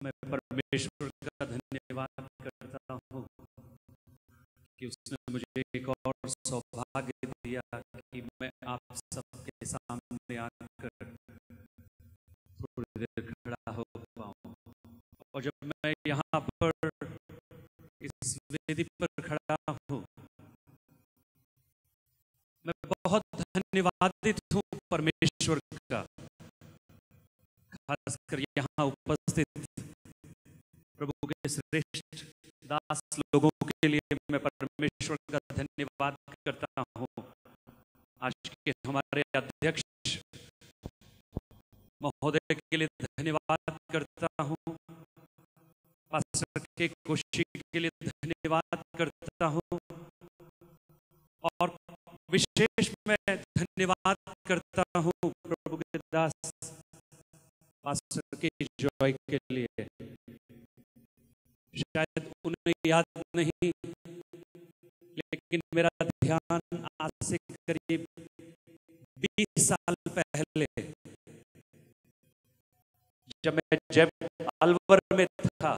मैं परमेश्वर का धन्यवाद करता हूँ कि उसने मुझे एक और सौभाग्य दिया कि मैं आप सबके सामने आकर थोड़ी देर खड़ा हो पाऊँ। और जब मैं यहाँ पर इस वेदी पर खड़ा हूँ, मैं बहुत धन्यवादित हूँ परमेश्वर का, खासकर यहाँ उपस्थित प्रभु के श्रेष्ठ दास लोगों के लिए मैं परमेश्वर का धन्यवाद करता हूँ। आज के हमारे अध्यक्ष महोदय के लिए धन्यवाद करता हूँ, पास्टर के कोशी के लिए धन्यवाद करता हूँ, और विशेष मैं धन्यवाद करता हूँ प्रभु के दास पास्टर के जॉय के लिए। शायद उन्हें याद नहीं, लेकिन मेरा ध्यान आज से करीब 20 साल पहले, जब मैं अलवर में था,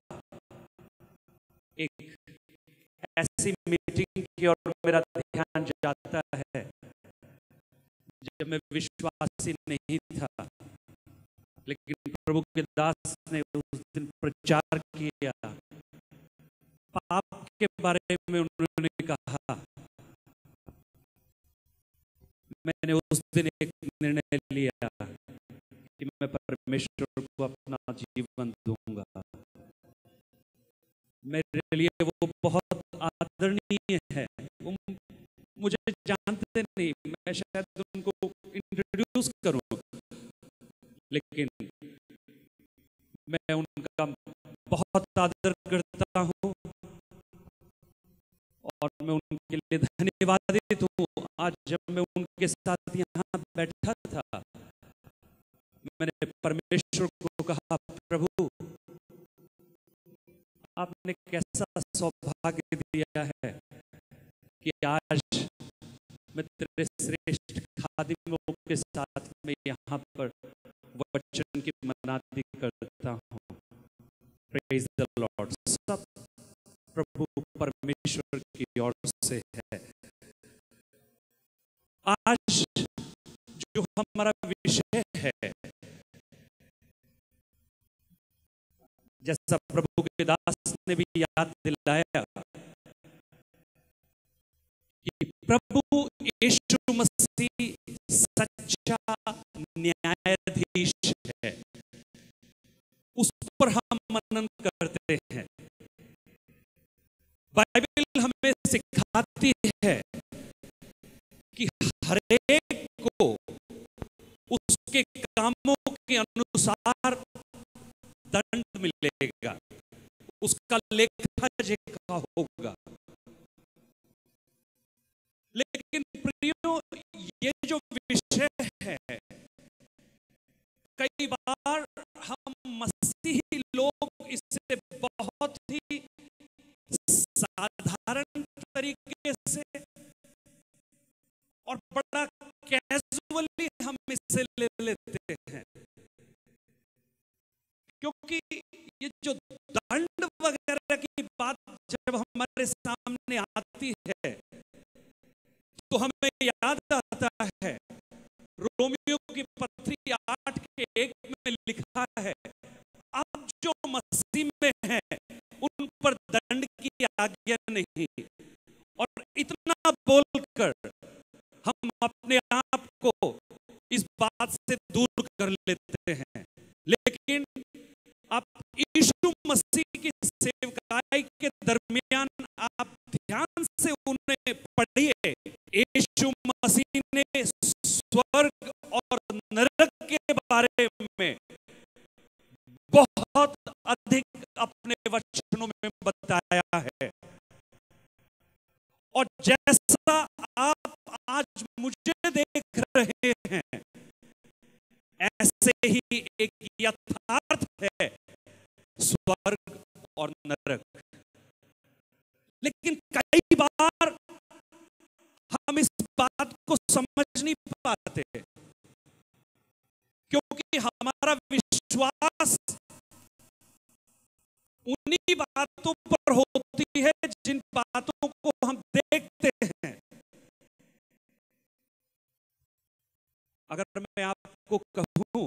एक ऐसी मीटिंग की और मेरा ध्यान जाता है जब मैं विश्वासी नहीं था, लेकिन प्रभु के दास ने उस दिन प्रचार किया। पाप के बारे में उन्होंने कहा। मैंने उस दिन एक निर्णय लिया कि मैं परमेश्वर को अपना जीवन दूंगा। मेरे लिए वो बहुत आदरणीय है। वो मुझे जानते नहीं, मैं शायद उनको इंट्रोड्यूस करूं, लेकिन मैं उनका बहुत आदर करता हूं और मैं उनके लिए धन्यवादित हूँ। आज जब मैं उनके साथ यहाँ बैठा था, मैंने परमेश्वर को कहा, प्रभु आपने कैसा सौभाग्य दिया है कि आज मैं तेरे श्रेष्ठ खादिमों के साथ में यहाँ पर वचन की मनाती करता हूँ। Praise the Lord. सब प्रभु परमेश्वर की ओर से है। आज जो हमारा विषय है, जैसा प्रभु के दास ने भी याद दिलाया कि प्रभु यीशु मसीह सच्चा न्यायाधीश है, उस पर हम मनन करते हैं। बाइबल हमें सिखाती है कि हर एक को उसके कामों के अनुसार दंड मिलेगा, उसका लेखा जोखा होगा। लेकिन प्रियो, ये जो विषय है, कई बार हम मसीही लोग इससे बहुत ही साधारण तरीके से और बड़ा कैजुअली हम इससे ले लेते हैं, क्योंकि ये जो दंड वगैरह की बात जब हमारे सामने आती है तो हमें याद आता है रोमियो की पत्री 8:1 में लिखा है, अब जो मसीह में है उन पर दंड की आज्ञा नहीं। और इतना बोलकर हम अपने आप को इस बात से दूर कर लेते हैं, लेकिन आप यीशु मसीह की सेवकाई के दरमियान आप ध्यान से उन्हें पढ़िए। यीशु मसीह ने स्वर्ग और नरक के बारे में बहुत अधिक अपने वचनों में बताया है, और जैसा आप आज मुझे देख रहे हैं, ऐसे ही एक यथार्थ है स्वर्ग और नरक। लेकिन कई बार हम इस बात को समझ नहीं पाते, क्योंकि हमारा विश्वास बातों पर होती है जिन बातों को हम देखते हैं। अगर मैं आपको कहूं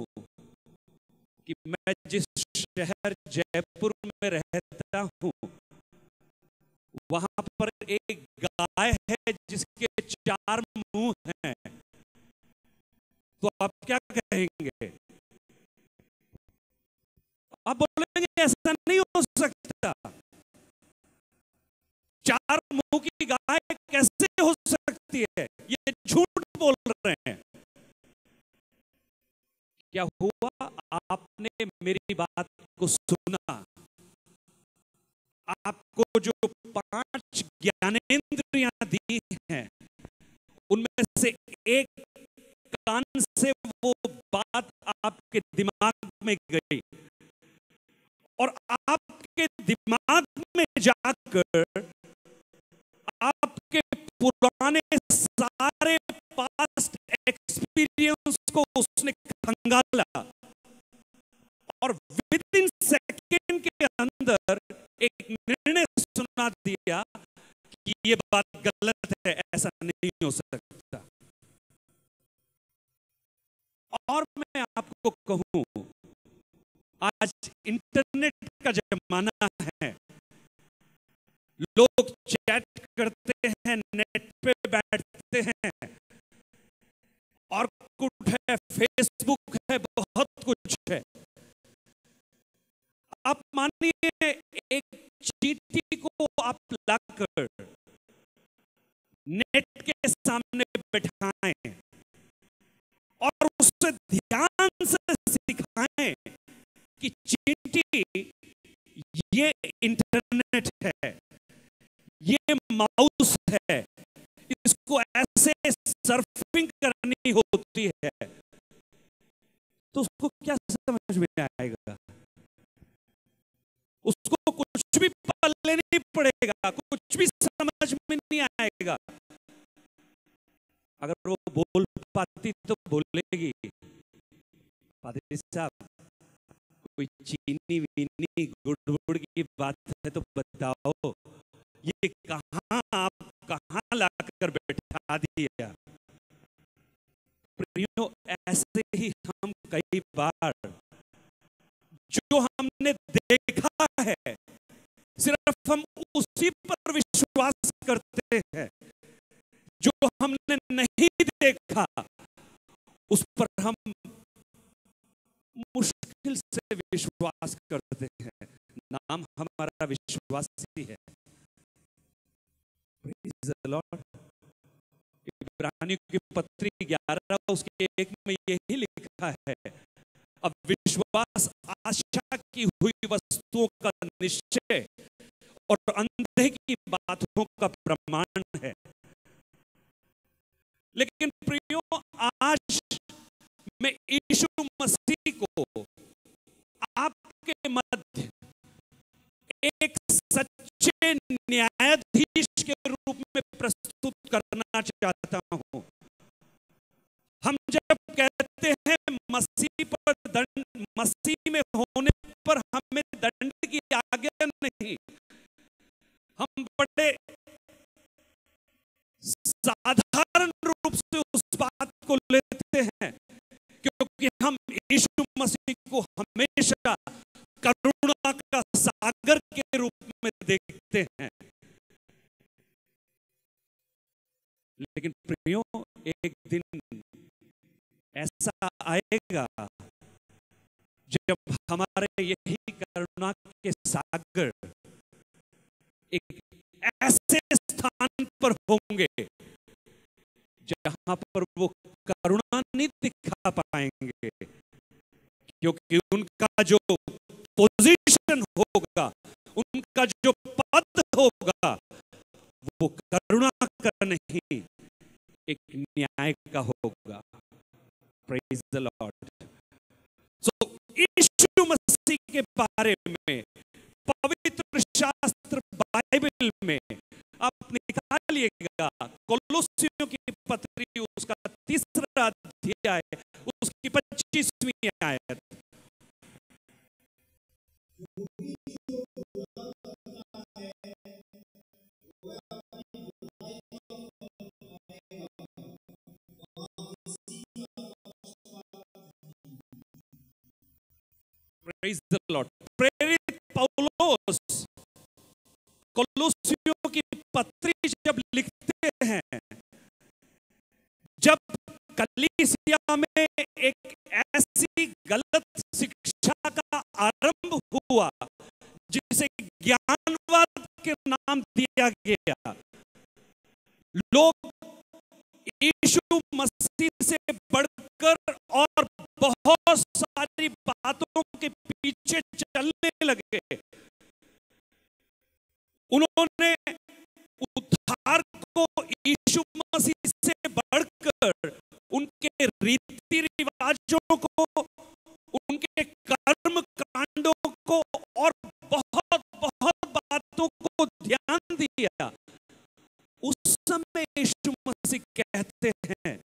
कि मैं जिस शहर जयपुर में रहता हूं, वहां पर एक गाय है जिसके 4 मुंह हैं, तो आप क्या कहेंगे? आप बोलेंगे ऐसा नहीं हो सकता, 4 मुंह की गाय कैसे हो सकती है, ये झूठ बोल रहे हैं। क्या हुआ? आपने मेरी बात को सुना, आपको जो 5 ज्ञानेंद्रियां दी हैं, उनमें से एक कान से वो बात आपके दिमाग में गई और आपके दिमाग में जाकर आपके पुराने सारे पास्ट एक्सपीरियंस को उसने खंगाला और विद इन सेकेंड के अंदर एक निर्णय सुना दिया कि ये बात गलत है, ऐसा नहीं हो सकता। और मैं आपको कहूं, आज इंटरनेट का जमाना है, लोग चैट करते हैं, नेट पे बैठते हैं, और कुछ है, फेसबुक है, बहुत कुछ है। आप मानिए एक चींटी को आप लाकर नेट के सामने बैठाएं और उससे ध्यान से सिखाएं कि चींटी, ये इंटरनेट है, ये माउस है, इसको ऐसे सर्फिंग करनी होती है, तो उसको क्या समझ में आएगा? उसको कुछ भी पल्ले नहीं पड़ेगा, कुछ भी समझ में नहीं आएगा। अगर वो बोल पाती तो बोलेगी, पादरी साहब कोई चीनी वीनी गुड़ गुड़ की बात है तो बताओ, ये कहां आप कहां लाकर बैठा दिया। प्रियो, ऐसे ही हम कई बार जो हमने देखा है सिर्फ हम उसी पर विश्वास करते हैं, जो हमने नहीं देखा उस पर हम मुश्किल से विश्वास करते हैं। नाम हमारा विश्वासी है। Praise the Lord. इब्रानियों की पत्री 11 उसके 1 में यही लिखा है, अब विश्वास आशा की हुई वस्तुओं का निश्चय और अंधे की बातों का प्रमाण है। लेकिन प्रियो, आज मैं यीशु मसीह को आपके मध्य एक सच्चे न्यायाधीश के रूप में प्रस्तुत करना चाहता हूं। हम जब कहते हैं मसीह पर दंड, मसीह में होने पर हमें दंड की आज्ञा नहीं, हम बड़े साधारण रूप से उस बात को लेते हैं, क्योंकि हम यीशु मसीह को हमेशा करुणा का सागर के रूप में देखते हैं। लेकिन प्रियो, एक दिन ऐसा आएगा जब हमारे यही करुणा के सागर एक ऐसे स्थान पर होंगे जहां पर वो करुणा नहीं दिखा पाएंगे, क्योंकि उनका जो पोजीशन होगा, उनका जो पद होगा, वो करुणा का नहीं, एक न्याय का होगा। Praise the Lord. सो यीशु मसीह के बारे में पवित्र शास्त्र बाइबल में आप निकालिएगा, कोलोसियों की पत्री उसका 3रा अध्याय उसकी 25वीं आयत। Praise the Lord. प्रेरित पौलुस कोलोसियों की पत्री जब लिखते हैं, जब कलीसिया में एक ऐसी गलत शिक्षा का आरंभ हुआ जिसे ज्ञानवाद के नाम दिया गया, लोग यीशु मसीह से बढ़कर और बहुत सारी बातों के पीछे चलने लगे। उन्होंने उद्धार को यीशु मसीह से बढ़कर उनके रीति रिवाजों को, उनके कर्म कांडों को और बहुत बहुत बातों को ध्यान दिया। उस समय यीशु मसीह कहते हैं,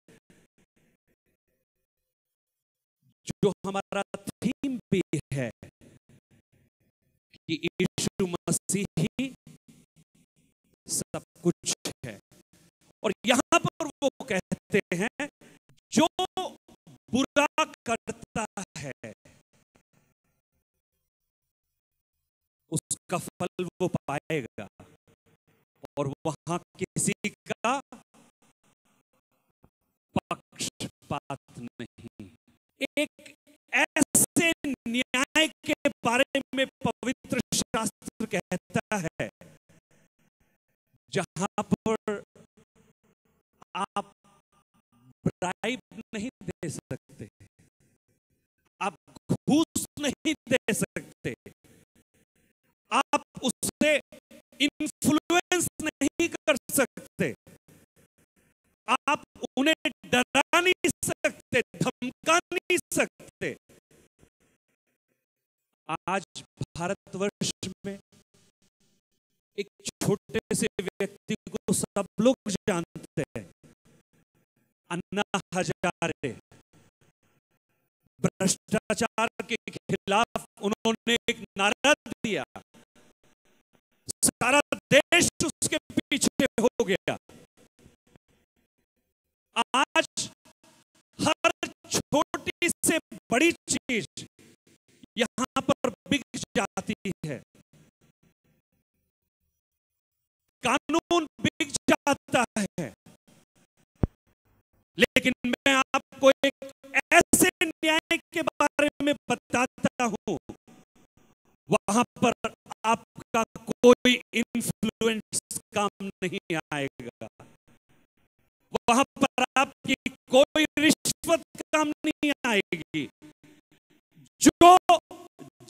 जो हमारा थीम भी है कि यीशु मसीह ही सब कुछ है, और यहां पर वो कहते हैं जो बुरा करता है उसका फल वो पाएगा, और वहां किसी का पक्षपात नहीं। एक ऐसे न्याय के बारे में पवित्र शास्त्र कहता है जहां पर आप ब्राइब नहीं दे सकते, आप घूस नहीं दे सकते, आप उससे इन्फ्लुएंस नहीं कर सकते, आप उन्हें डरा नहीं सकते, धमका नहीं सकते। आज भारतवर्ष में एक छोटे से व्यक्ति को सब लोग जानते हैं, अन्ना हजारे। भ्रष्टाचार के खिलाफ उन्होंने एक नारा दिया, सारा देश उसके पीछे हो गया। आज हर छोटी से बड़ी चीज यहां पर बिक जाती है, कानून बिक जाता है। लेकिन मैं आपको एक ऐसे न्याय के बारे में बताता हूं, वहां पर आपका कोई इन्फ्लुएंस काम नहीं आएगा, वहां पर आपकी कोई रिश्वत काम नहीं आएगी। जो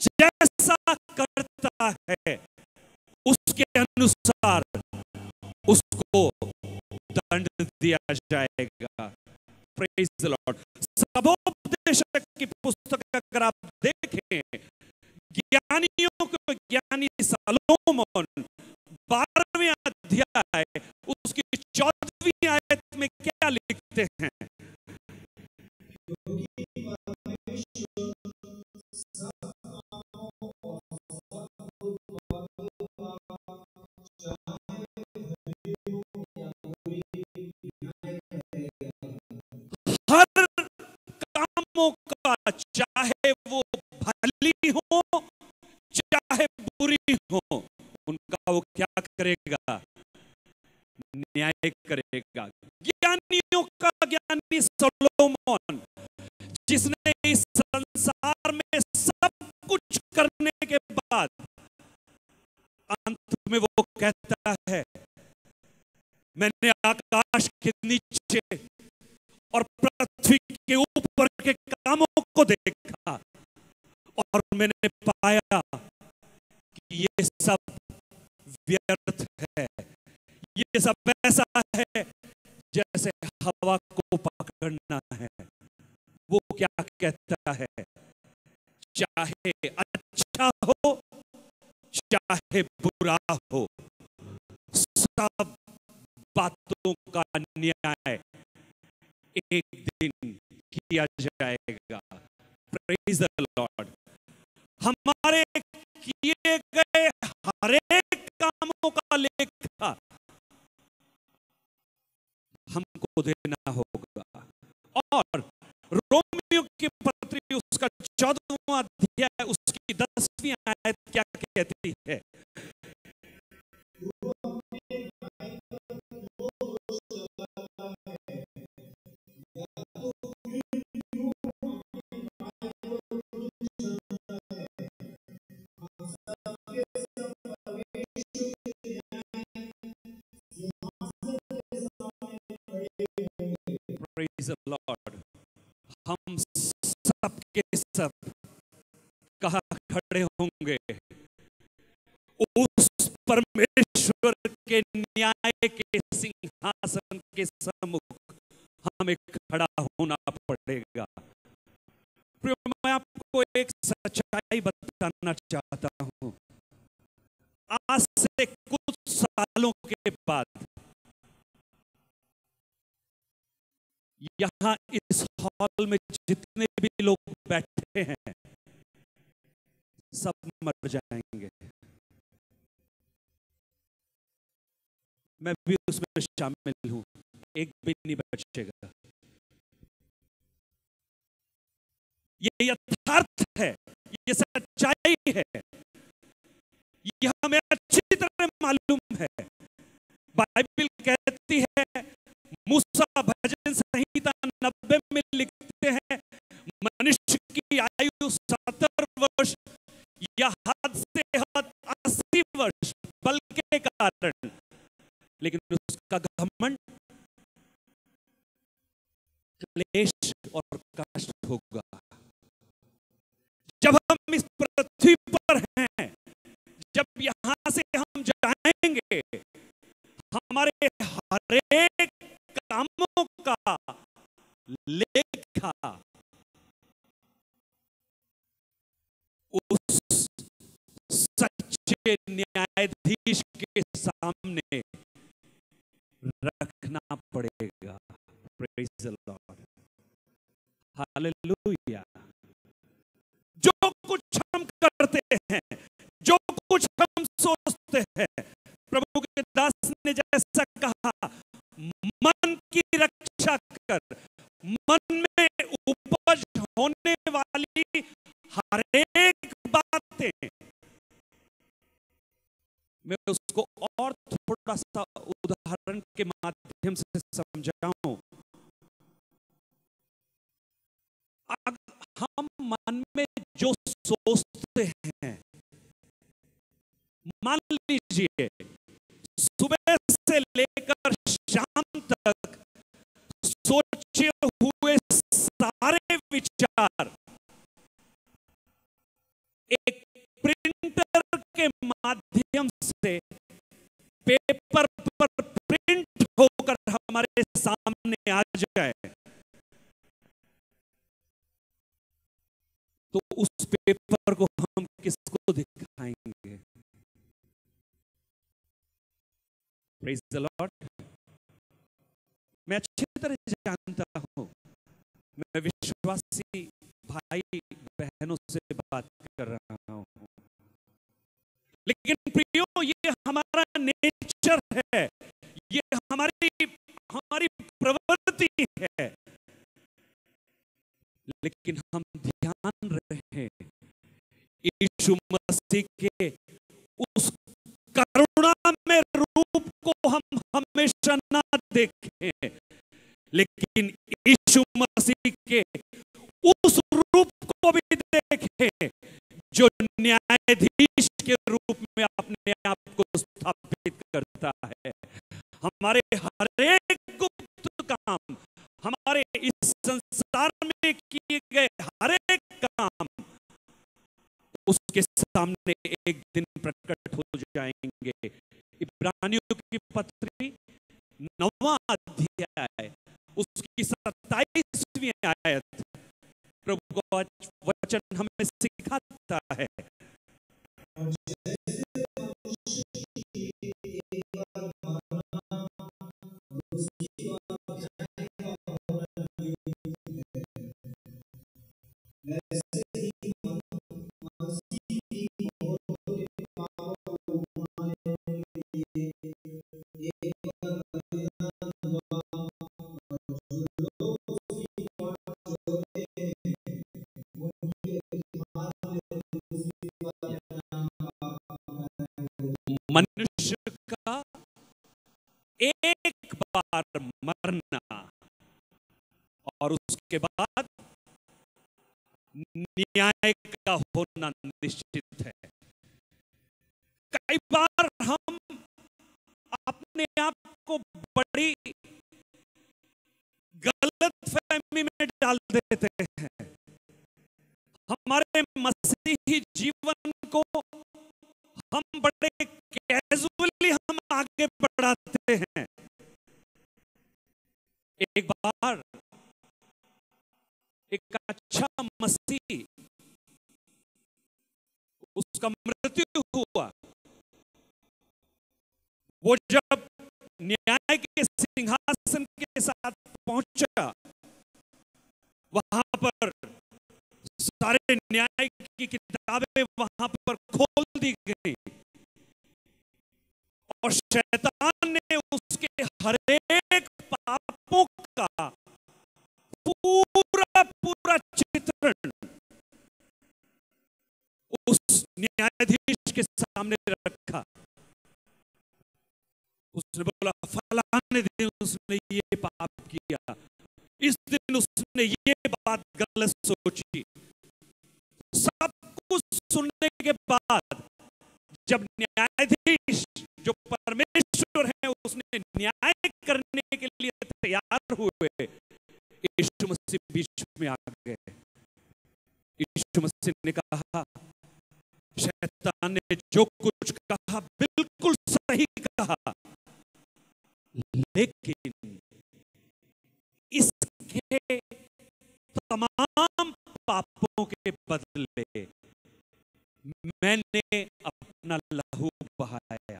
जैसा करता है उसके अनुसार उसको दंड दिया जाएगा। Praise the Lord. सबोपदेशक की पुस्तक अगर आप देखें, ज्ञानियों को ज्ञानी सलोमन 12वें अध्याय उसकी 14वीं आयत में क्या लिखते हैं? हर कामों का, चाहे वो भली हो चाहे बुरी हो, उनका वो क्या करेगा? न्याय करेगा। ज्ञानियों का ज्ञानी सोलोमन, जिसने इस संसार में सब कुछ करने के बाद अंत में वो कहता है, मैंने आकाश के नीचे और पृथ्वी के ऊपर के कामों को देखा और मैंने पाया कि ये सब व्यर्थ है, ये सब ऐसा है जैसे हवा को पकड़ना है। वो क्या कहता है? चाहे अच्छा हो चाहे बुरा हो, सब बातों का न्याय एक दिन किया जाएगा। Praise the Lord. हमारे किए गए हर एक कामों का लेखा हमको देना होगा। और रोमियो की पत्री उसका 14वां अध्याय उसकी 10वीं आयत क्या कहती है? Praise the Lord. हम सब के सब कहाँ खड़े होंगे? उस परमेश्वर के न्याय के सिंहासन के सम्मुख हमें खड़ा होना पड़ेगा। मैं आपको एक सच्चाई बताना चाहता हूं। आज से कुछ सालों के बाद यहां इस हॉल में जितने भी लोग बैठे हैं सब मर जाएंगे। मैं भी उसमें शामिल हूं, एक भी नहीं बचेगा। ये यथार्थ है, ये सच्चाई है, यह हमें अच्छी तरह मालूम है। बाइबल कहती है, मूसा भजन संहिता 90 में लिखते हैं, मनुष्य की आयु 70 वर्ष या हद से हद 80 वर्ष बल के कारण, लेकिन उसका घमंड क्लेश और कष्ट होगा। जब हम इस पृथ्वी पर हैं, जब यहां से हम जाएंगे, हमारे हर एक कामों का लेखा उस सच्चे न्यायाधीश के सामने रखना पड़ेगा। Praise the Lord, hallelujah. जो कुछ हम करते हैं, जो कुछ हम सोचते हैं, प्रभु के दास ने जैसा कहा, मन की रक्षा कर। मन में उपज होने वाली हर एक बातें, मैं उसको और थोड़ा सा उदाहरण के माध्यम से समझाऊं। हम मन में जो सोचते हैं, मान लीजिए सुबह से लेकर शाम तक सोचे हुए सारे विचार एक प्रिंटर के माध्यम से पेपर पर प्रिंट होकर हमारे सामने आ जाए, तो उस पेपर को हम किसको दिखाएंगे? Praise the Lord. मैं अच्छी तरह जानता हूं, मैं विश्वासी भाई बहनों से बात कर रहा हूं, लेकिन प्रियो ये हमारा नेचर है, ये हमारी हमारी प्रवृत्ति है। लेकिन हम ध्यान रहे, यीशु मसीह के उस करुणा में रूप को हम हमेशा ना देखें, लेकिन यीशु मसीह के उस रूप को भी देखें जो न्यायाधीश के रूप में अपने आप को स्थापित करता है। हमारे हर एक गुप्त काम, हमारे इस संसार में किए गए हर एक काम उसके सामने एक दिन प्रकट हो जाएंगे। इब्रानियों की पत्री 9वां अध्याय उसकी 27वीं आयत, प्रभु का वचन हमें सिखाता है। एक बार मरना और उसके बाद न्याय का होना निश्चित है। कई बार हम अपने आप को बड़ी गलत फहमी में डाल देते हैं। हमारे मसीही जीवन को हम बड़े कैजुअली हम आगे बढ़ाते हैं। एक बार एक अच्छा मसीही, उसका मृत्यु हुआ। वो जब न्याय के सिंहासन के साथ पहुंचा, वहां पर सारे न्याय की किताबें वहां पर खोल दी गई और शैतान ने उसके हर एक पापों का पूरा पूरा चित्रण उस न्यायाधीश के सामने रखा। उसने बोला, फलाने दिन उसने ये पाप किया, इस दिन उसने ये बात गलत सोची। सब कुछ सुनने के बाद जब न्यायाधीश जो परमेश्वर है उसने न्याय करने के लिए तैयार हुए, यीशु मसीह बीच में आ गए। यीशु मसीह ने कहा, शैतान ने जो कुछ कहा बिल्कुल सही कहा, लेकिन इसके तमाम पापों के बदले मैंने अपना लहू बहाया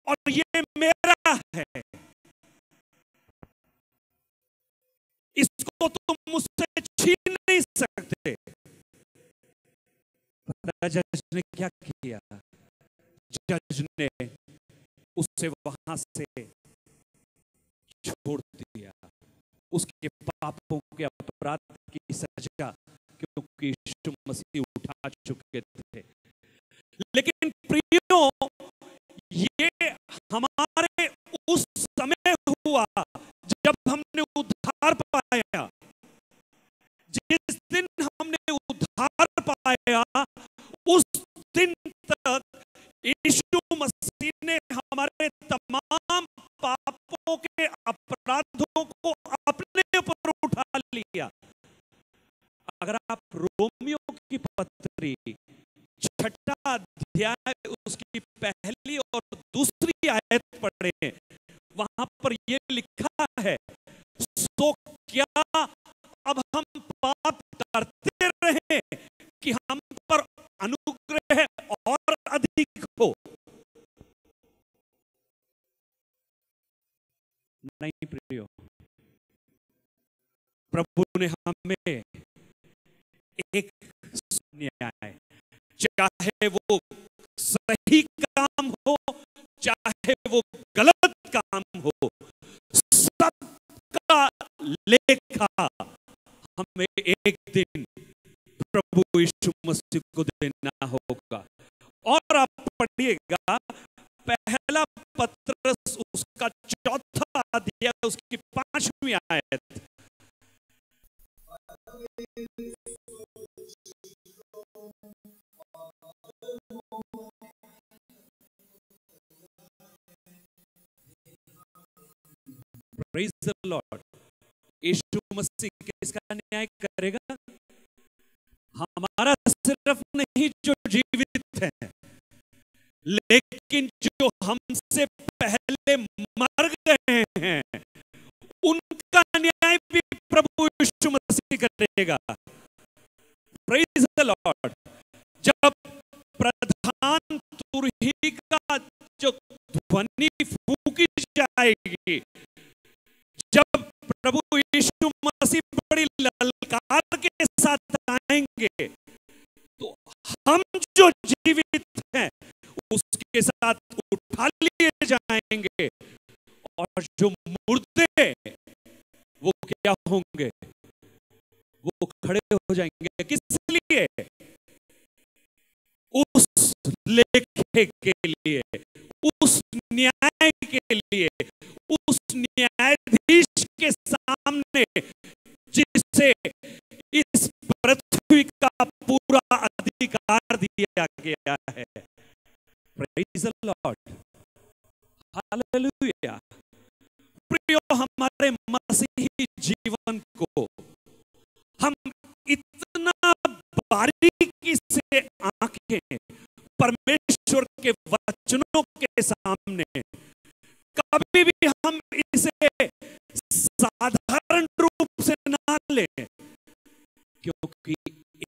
और ये मेरा है, इसको तुम मुझसे छीन नहीं सकते। जज ने क्या किया? जज ने उसे वहां से छोड़ दिया, उसके पापों के अपराध की सजा, क्योंकि यीशु मसीह उठा चुके थे। लेकिन प्रियो, ये हमारे उस समय हुआ जब हमने उद्धार पाया। जिस दिन हमने उद्धार पाया उस दिन तक यीशु मसीह ने हमारे तमाम पापों के अपराधों को अपने ऊपर उठा लिया। अगर आप रोमियो की पत्री 6 अध्याय उसकी पहली और दूसरी आयत पढ़े, वहां पर यह लिखा है, सो क्या अब हम पाप करते रहे कि हम पर अनुग्रह और अधिक हो? नहीं प्रियो, प्रभु ने हमें एक न्याय, चाहे वो सही काम हो चाहे वो गलत काम हो, सबका लेखा हमें एक दिन प्रभु यीशु मसीह को देना होगा। और आप पढ़िएगा पहला पत्रस उसका 4 अध्याय उसकी 5वीं आयत। Praise the Lord। यीशु मसीह किसका न्याय करेगा? हमारा सिर्फ नहीं जो जीवित है, लेकिन जो हमसे पहले मर गए हैं उनका न्याय भी प्रभु यीशु मसीह करेगा। Praise the Lord। जब प्रधान तुरही का जो ध्वनि फूंकी जाएगी, जब प्रभु यीशु मसीह बड़ी ललकार के साथ आएंगे, तो हम जो जीवित हैं उसके साथ उठा लिए जाएंगे और जो मुर्दे वो क्या होंगे? वो खड़े हो जाएंगे। किस लिए? उस लेखे के लिए, उस न्याय के लिए, उस न्यायाधीश के सामने जिसे इस पृथ्वी का पूरा अधिकार दिया गया है। Praise the Lord, hallelujah. प्रियो, हमारे मसीही जीवन को हम इतना बारीकी से आंखें परमेश्वर के वचनों के सामने, कभी भी हम इसे साधारण रूप से ना लें, क्योंकि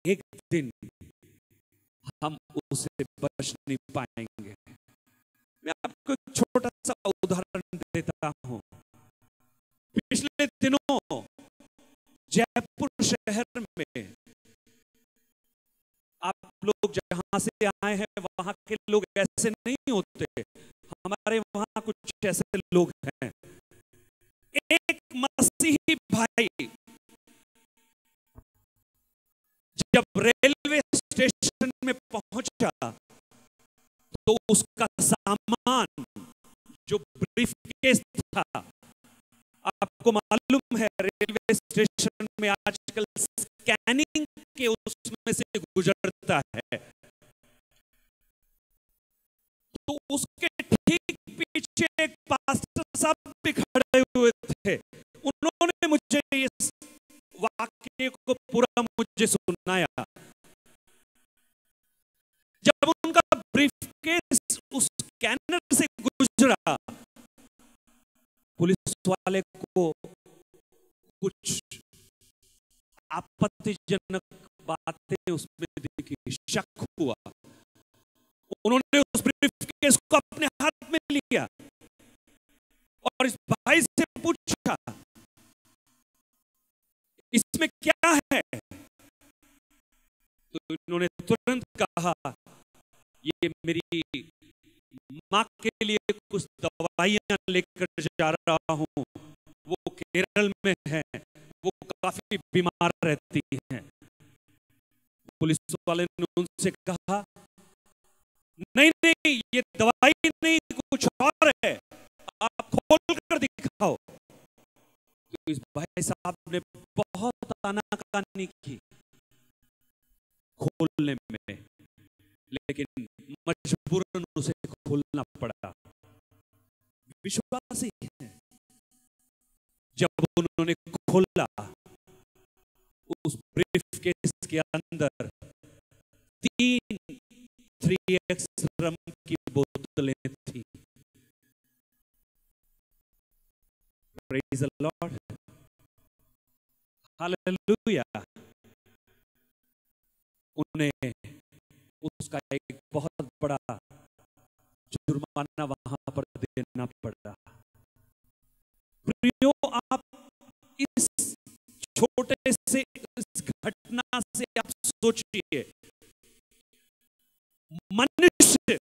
एक दिन हम उसे बच नहीं पाएंगे। मैं आपको एक छोटा सा उदाहरण देता हूं। पिछले दिनों जयपुर शहर में, आप लोग जहां से आए हैं वहां के लोग ऐसे नहीं होते, हमारे वहां कुछ ऐसे लोग हैं। एक मसीही भाई जब रेलवे स्टेशन में पहुंचा तो उसका सामान जो ब्रीफकेस था, आपको मालूम है रेलवे स्टेशन में आजकल स्कैनिंग के उसमें से गुजरता है, तो उसके ठीक पीछे एक पास्टर साहब भी खड़े हुए थे। उन्होंने मुझे इस वाक्य को पूरा मुझे सुनाया। जब उनका ब्रीफकेस उस स्कैनर से गुजरा, पुलिस वाले को कुछ आपत्तिजनक बातें उसमें दिखी, शक हुआ। उन्होंने उस ब्रीफकेस को अपने हाथ में लिया और इस भाई से पूछा, इसमें क्या है? तो इन्होंने तुरंत कहा, ये मेरी माँ के लिए कुछ दवाइयां लेकर जा रहा हूं, वो केरल में है, वो काफी बीमार रहती हैं। पुलिस वाले ने उनसे कहा, नहीं नहीं, ये दवाई नहीं, कुछ और है, आप खोल कर दिखाओ। तो इस भाई साहब ने बहुत आनाकानी की खोलने में, लेकिन मजबूरन उसे खोलना पड़ा। विश्वासी है, जब उन्होंने खोला, उस ब्रीफकेस के अंदर 3 3X रम की बोतलें थी। Praise the Lord, hallelujah. उन्हें उसका एक बहुत बड़ा जुर्माना वहां पर देना पड़ा। प्रियो, आप इस छोटे से इस घटना से आप सोचिए, मनुष्य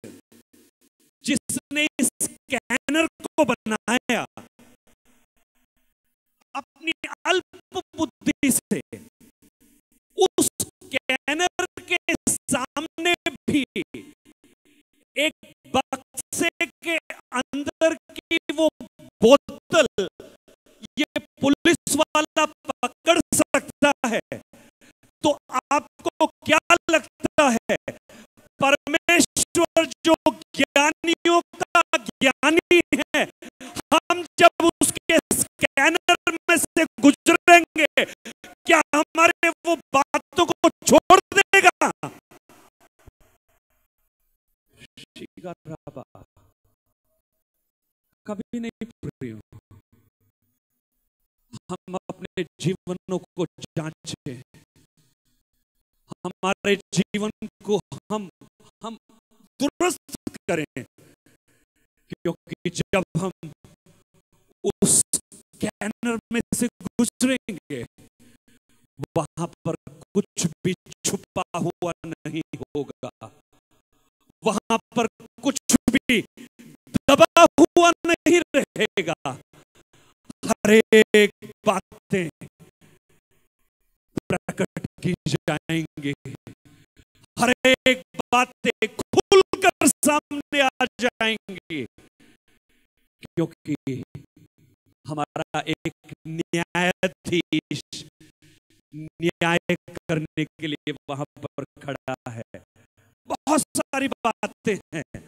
जिसने इस स्कैनर को बनाया, अपनी अल्प बुद्धि से उस स्कैनर के सामने भी एक बक्से के अंदर की वो बोतल ये पुलिस वाला पकड़ सकता है, तो आपको क्या लगता है परमेश्वर जो ज्ञानियों का ज्ञानी है, हम जब उसके स्कैनर में से गुजरेंगे, क्या हमारे वो बातों को छोड़ देगा? कभी नहीं प्रियो। हम अपने जीवनों को जांचें, हमारे जीवन को हम दुरुस्त करें, क्योंकि जब हम उस स्कैनर में से गुजरेंगे, वहां पर कुछ भी छुपा हुआ नहीं होगा, वहां पर कुछ भी दबा हुआ नहीं रहेगा। हर एक बातें प्रकट की जाएंगी, हर एक बातें खुलकर सामने आ जाएंगी। क्योंकि हमारा एक न्यायाधीश न्याय करने के लिए वहां पर खड़ा है। बहुत सारी बातें हैं,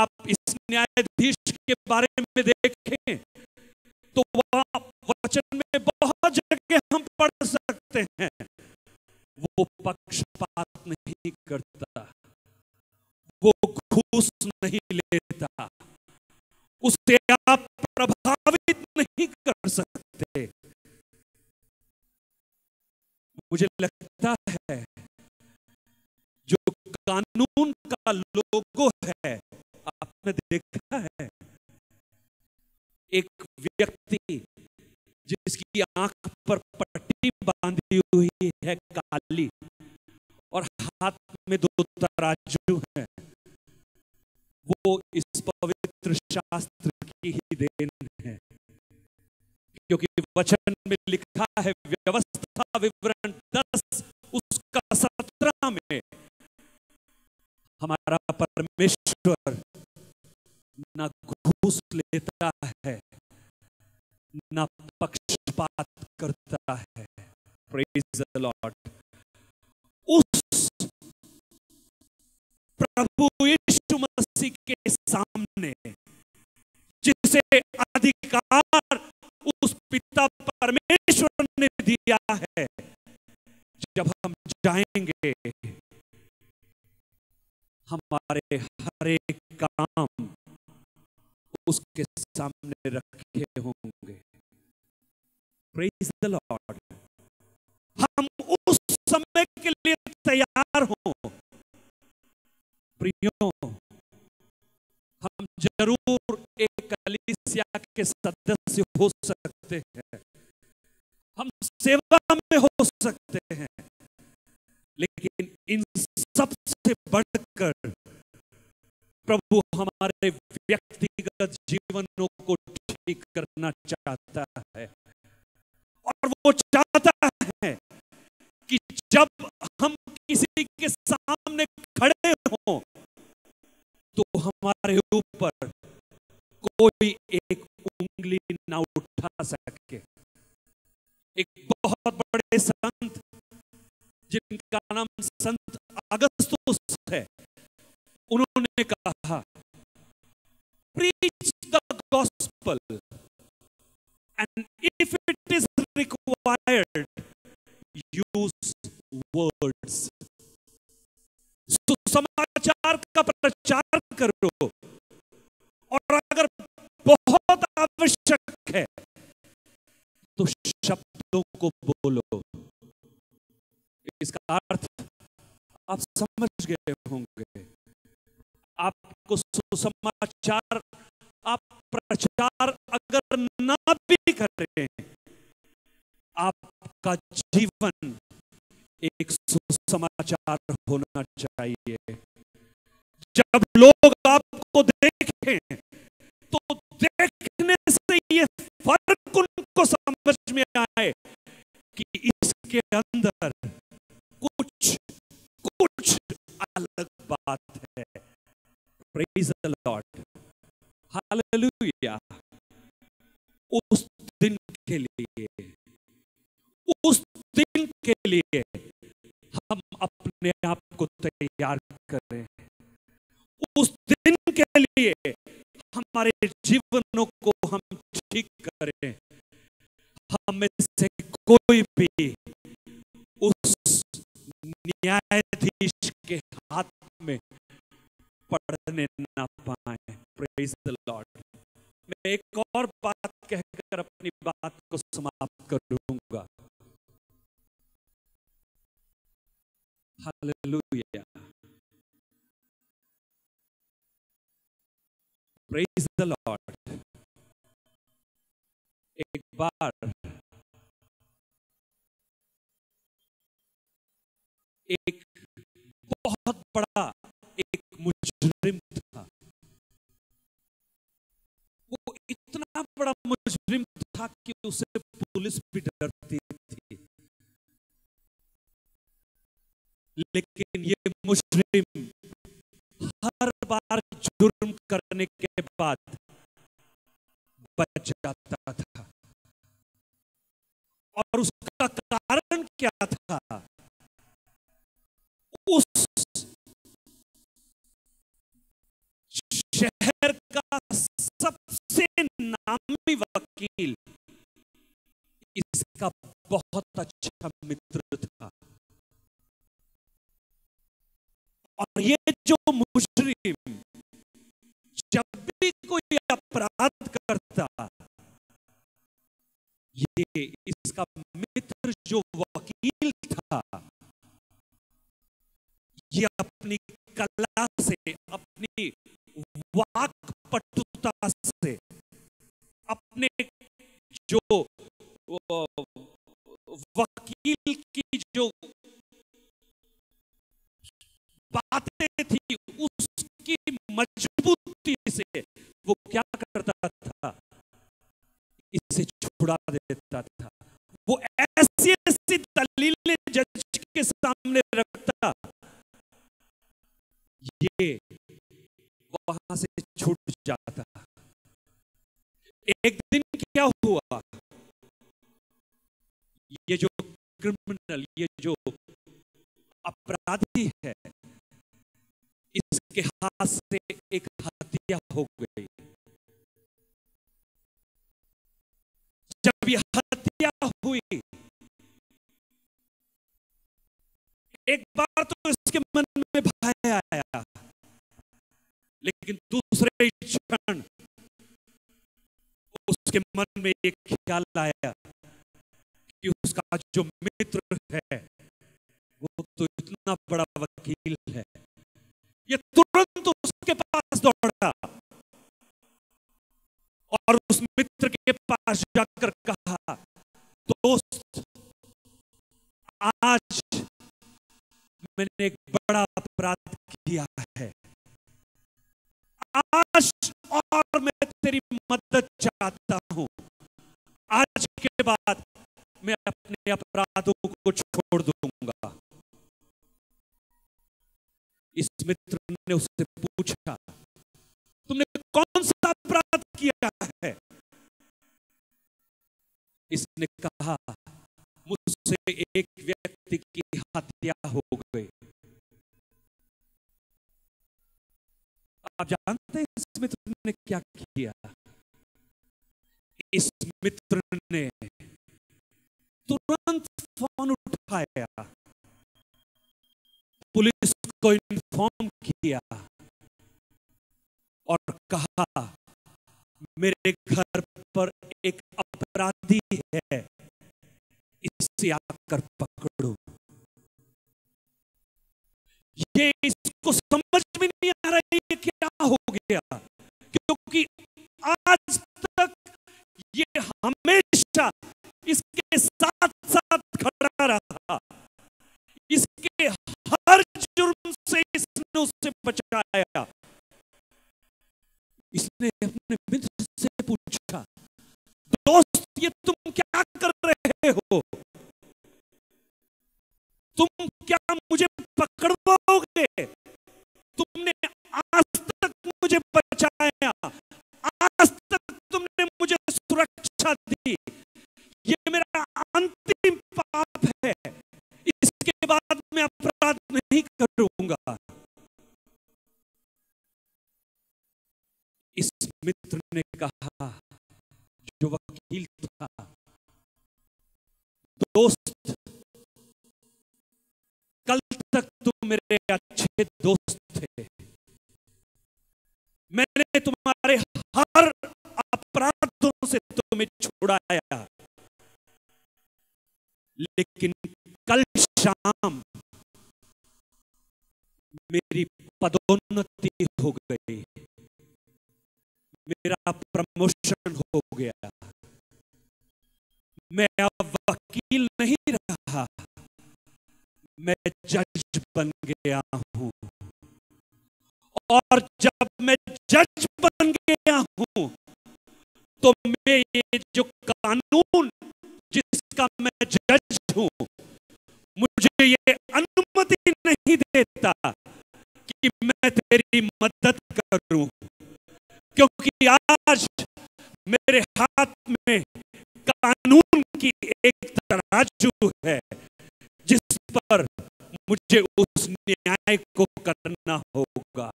आप इस न्यायाधीश के बारे में देखें तो वहां वचन में बहुत जगह हम पढ़ सकते हैं। वो पक्षपात नहीं करता, वो घूस नहीं लेता, उसे आप प्रभावित नहीं कर सकते। मुझे लगता है जो कानून का लोगो है, आपने देखा है, एक व्यक्ति जिसकी आंख पर पट्टी बांधी हुई है काली और हाथ में 2 तराजू हैं, वो इस पवित्र शास्त्र की ही देन है। क्योंकि वचन में लिखा है, व्यवस्था विवरण 10 उसका 17 में, हमारा परमेश्वर ना घूस लेता है ना पक्षपात करता है। Praise the Lord. उस प्रभु यीशु मसीह के सामने जिसे अधिकार उस पिता परमेश्वर ने दिया है, जब हम जाएंगे हमारे हर एक काम उसके सामने रखे होंगे। Praise the Lord. हम उस समय के लिए तैयार हों। प्रियो, हम जरूर एक कलीसिया के सदस्य हो सकते हैं, हम सेवा में हो सकते हैं, लेकिन इन सब से बढ़कर प्रभु हमारे व्यक्तिगत जीवनों को ठीक करना चाहता है। और वो चाहता है कि जब हम किसी के सामने खड़े हों तो हमारे ऊपर कोई एक उंगली ना उठा सके। एक बहुत बड़े संत जिनका नाम संत अगस्तुस है, उन्होंने कहा, preach the gospel and if it is required use words। सुसमाचार का प्रचार करो और अगर बहुत आवश्यक है तो शब्दों को बोलो। इसका अर्थ आप समझ गए होंगे। आपको सुसमाचार, आप प्रचार अगर ना भी करें, आपका जीवन एक सुसमाचार होना चाहिए। जब लोग आपको देखें तो देखने से ये फर्क उनको समझ में आए कि इसके अंदर कुछ अलग बात है। Praise the Lord. हालेलुया। उस दिन के लिए हम अपने आप को तैयार करें। उस दिन के लिए हमारे जीवनों को हम ठीक करें। हमें से कोई भी उस न्यायाधीश के हाथ में पढ़ने ना पाए। Praise the Lord. मैं एक और बात कहकर अपनी बात को समाप्त करूंगा। हालेलुया। Praise the Lord. एक बार एक बहुत बड़ा एक मुजरिम था। वो इतना बड़ा मुजरिम था कि उसे पुलिस भी डरती थी। लेकिन ये मुजरिम हर बार जुर्म करने के बाद जाता था। और उसका कारण क्या था? उस शहर का सबसे नामी वकील इसका बहुत अच्छा मित्र था। और ये जो मुजरिम जब भी कोई अपराध करता, ये इसका मित्र जो वकील था, ये अपनी कला से, अपनी वाक्पटुता से, अपने जो वकील की जो बातें थी, उसकी मजबूती से वो क्या करता था? इसे छुड़ा देता था। वो ऐसी ऐसी दलीलें जज के सामने रखता, ये वहां से छूट जाता। एक दिन क्या हुआ, ये जो क्रिमिनल, ये जो अपराधी है, इसके हाथ से एक हत्या हो गई। जब यह हत्या हुई, एक बार तो इसके मन में भय आया, लेकिन दूसरे क्षण उसके मन में एक ख्याल आया कि उसका जो मित्र है वो तो इतना बड़ा वकील है। ये तुरंत उसके पास दौड़ा और उस मित्र के पास जाकर कहा, दोस्त, आज मैंने एक बड़ा अपराध किया है, आज और मैं तेरी मदद चाहता हूं। आज के बाद मैं अपने अपराधों को छोड़ दूंगा। इस मित्र ने उससे पूछा, तुमने कौन सा अपराध किया है? इसने कहा, मुझसे एक व्यक्ति की हत्या हो गई। आप जानते हैं इस मित्र ने क्या किया? इस मित्र ने तुरंत फोन उठाया, पुलिस को इन्फॉर्म किया और कहा, मेरे घर पर एक अपराधी है, इसे आकर पकड़ो। ये इसको समझ में नहीं आ रहा है ये क्या हो गया, क्योंकि आज तक ये हमेशा इसके साथ साथ खड़ा रहा, इसके हर जुर्म से इसने उसे बचाया। इसने अपने मित्र से पूछा, दोस्त, ये तुम क्या कर रहे हो? तुम क्या मुझे पकड़वाओगे? तुमने आज तक मुझे बचाया, आज तक तुमने मुझे सुरक्षा दी, ये मेरा अंतिम पाप है, इसके बाद मैं अपराध नहीं करूंगा। इस मित्र ने कहा, जो वकील था, दोस्त, कल तक तुम मेरे अच्छे दोस्त थे, मैंने तुम्हारे हर अपराधों से तुम्हें छुड़ाया, लेकिन कल शाम मेरी पदोन्नति हो गई, मेरा प्रमोशन हो गया, मैं अब वकील नहीं रहा, मैं जज बन गया हूं। और जब मैं जज बन गया हूं, तो मैं ये जो कानून जिसका मैं जज हूं, मुझे ये अनुमति नहीं देता कि मैं तेरी मदद करूं, क्योंकि आज मेरे हाथ में कानून की एक तराजू है जिस पर मुझे उस न्याय को करना होगा।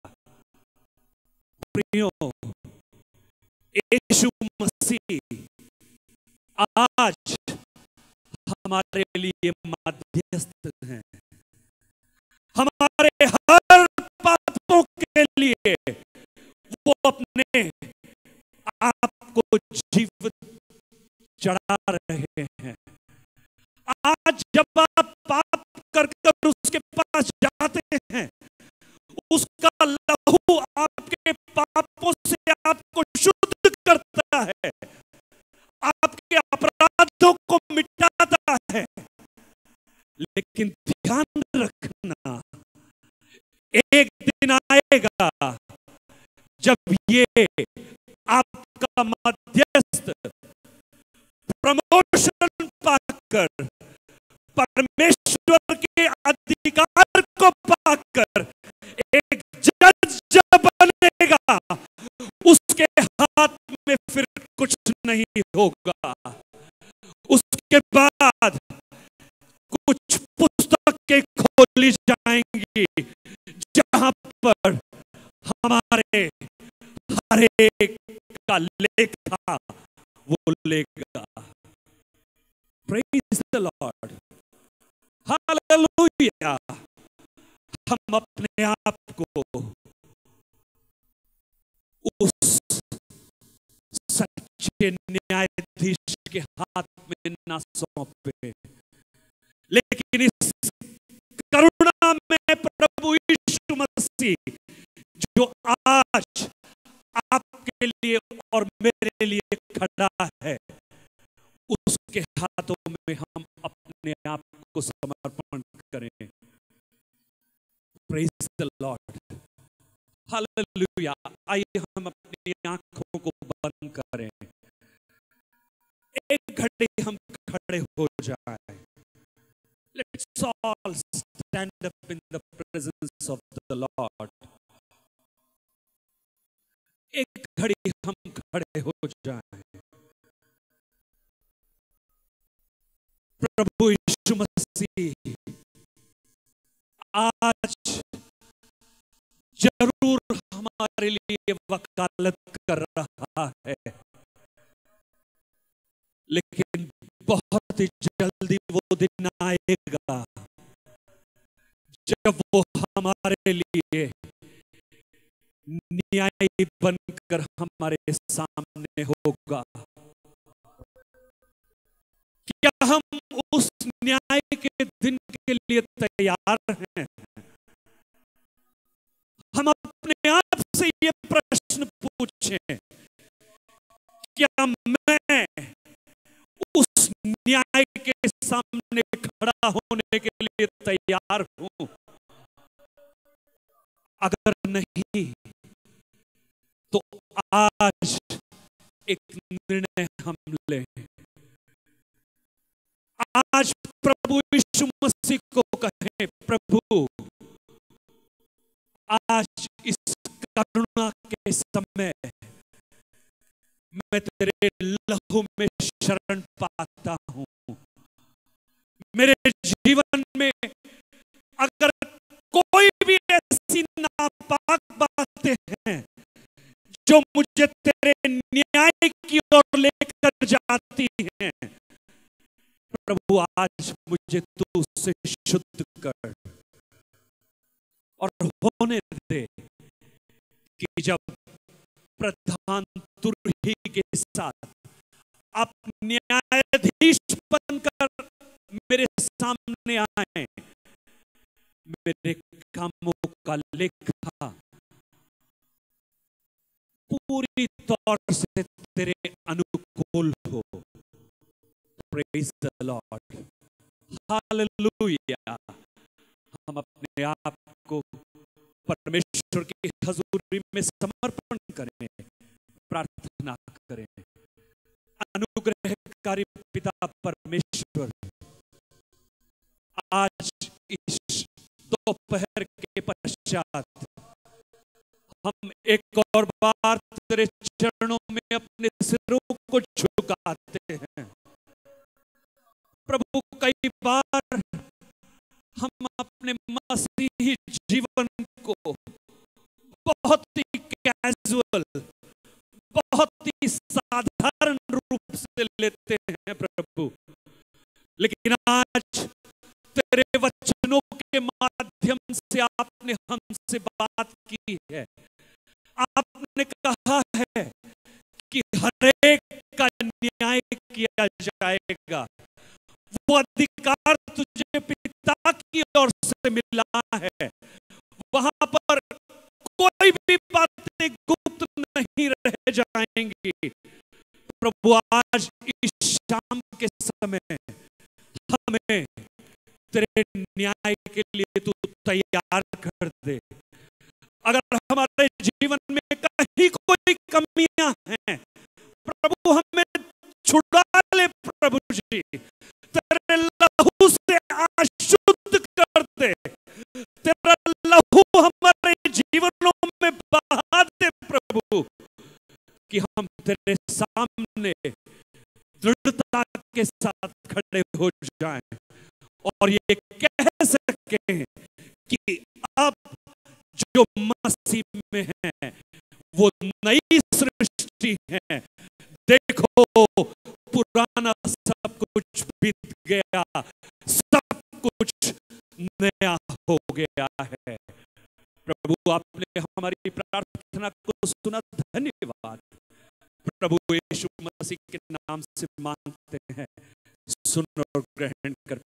प्रियो, यीशु मसीह आज हमारे लिए मध्यस्थ हैं। हमारे हर पापों के लिए वो अपने आप को जीवित चढ़ा रहे हैं। आज जब आप पाप कर कर उसके पास जाते हैं, उसका लहू आपके पापों से आपको शुद्ध करता है, आपके अपराधों को मिटाता है। लेकिन ध्यान रखना, एक दिन आएगा जब ये आपका मध्यस्थ प्रमोशन पाकर, परमेश्वर के अधिकार को पाकर एक जज जब बनेगा, उसके हाथ में फिर कुछ नहीं होगा। उसके बाद कुछ पुस्तकें खोली जाएंगी जहां पर हमारे हर एक का लेखा वो लेगा। Praise the Lord, hallelujah. हम अपने आप को उस सच्चे न्यायाधीश के हाथ में ना सौंपे, लेकिन इस करुणा में प्रभु यीशु मसीह जो आज आपके लिए और मेरे लिए खड़ा है, उसके हाथों में हम अपने आप को समर्पण करें। Praise the Lord, hallelujah. आइए हम अपनी आंखों को बंद करें, एक घड़ी हम खड़े हो जाएं। Let's all stand up in the presence of the Lord. एक घड़ी हम खड़े हो जाएं। प्रभु यीशु मसीह आज जरूर हमारे लिए वकालत कर रहा है, लेकिन बहुत ही जल्दी वो दिन आएगा जब वो हमारे लिए न्यायी बनकर हमारे सामने होगा। क्या हम उस न्याय के दिन के लिए तैयार हैं? हम अपने आप से ये प्रश्न पूछें, क्या मैं उस न्याय के सामने खड़ा होने के लिए तैयार हूं? अगर नहीं, तो आज एक निर्णय हम लें। आज प्रभु यीशु मसीह को कहें, प्रभु आज इस करुणा के समय मैं तेरे लहू में शरण पाता हूं। मेरे जीवन में अगर कोई भी ऐसी नापाक बातें हैं जो मुझे तेरे न्याय की ओर लेकर जाती हैं, प्रभु आज मुझे तू उससे शुद्ध कर और होने दे कि जब प्रधान तुरही के साथ आप न्यायाधीश बनकर मेरे सामने आए, मेरे कामों का लेखा पूरी तौर से तेरे अनुकूल हो। Praise the Lord, hallelujah. हम अपने आप को परमेश्वर की हजूरी में समर्पण करें, प्रार्थना करें। अनुग्रहकारी पिता परमेश्वर, आज इस दोपहर के पश्चात हम एक और बार तेरे चरणों में अपने सिरों को झुकाते हैं। प्रभु कई बार हम अपने मसीही जीवन को बहुत ही कैजुअल, बहुत ही साधारण रूप से लेते हैं प्रभु, लेकिन आज तेरे वचनों के माध्यम से आपने हमसे बात की है। आपने कहा है कि हर एक का न्याय किया जाएगा। वो अधिकार तुझे पिता की ओर से मिला है। वहां पर कोई भी बातें गुप्त नहीं रह जाएंगी। प्रभु आज इस शाम के समय हमें तेरे न्याय के लिए तू तैयार कर दे। अगर हमारे जीवन में कहीं कोई कमियां हैं प्रभु, हमें छुड़ा ले प्रभु जी। तेरे लहू से अशुद्ध कर दे। तेरा लहू हमारे जीवनों में बहा दे प्रभु, कि हम तेरे सामने दृढ़ता के साथ खड़े हो जाएं और ये कह सकें कि अब जो मसीह में है वो नई सृष्टि है। देखो पुराना सब कुछ बीत गया, सब कुछ नया हो गया है। प्रभु आपने हमारी प्रार्थना को सुना, धन्यवाद। प्रभु यीशु मसीह के नाम से मांगते हैं, सुन और ग्रहण कर।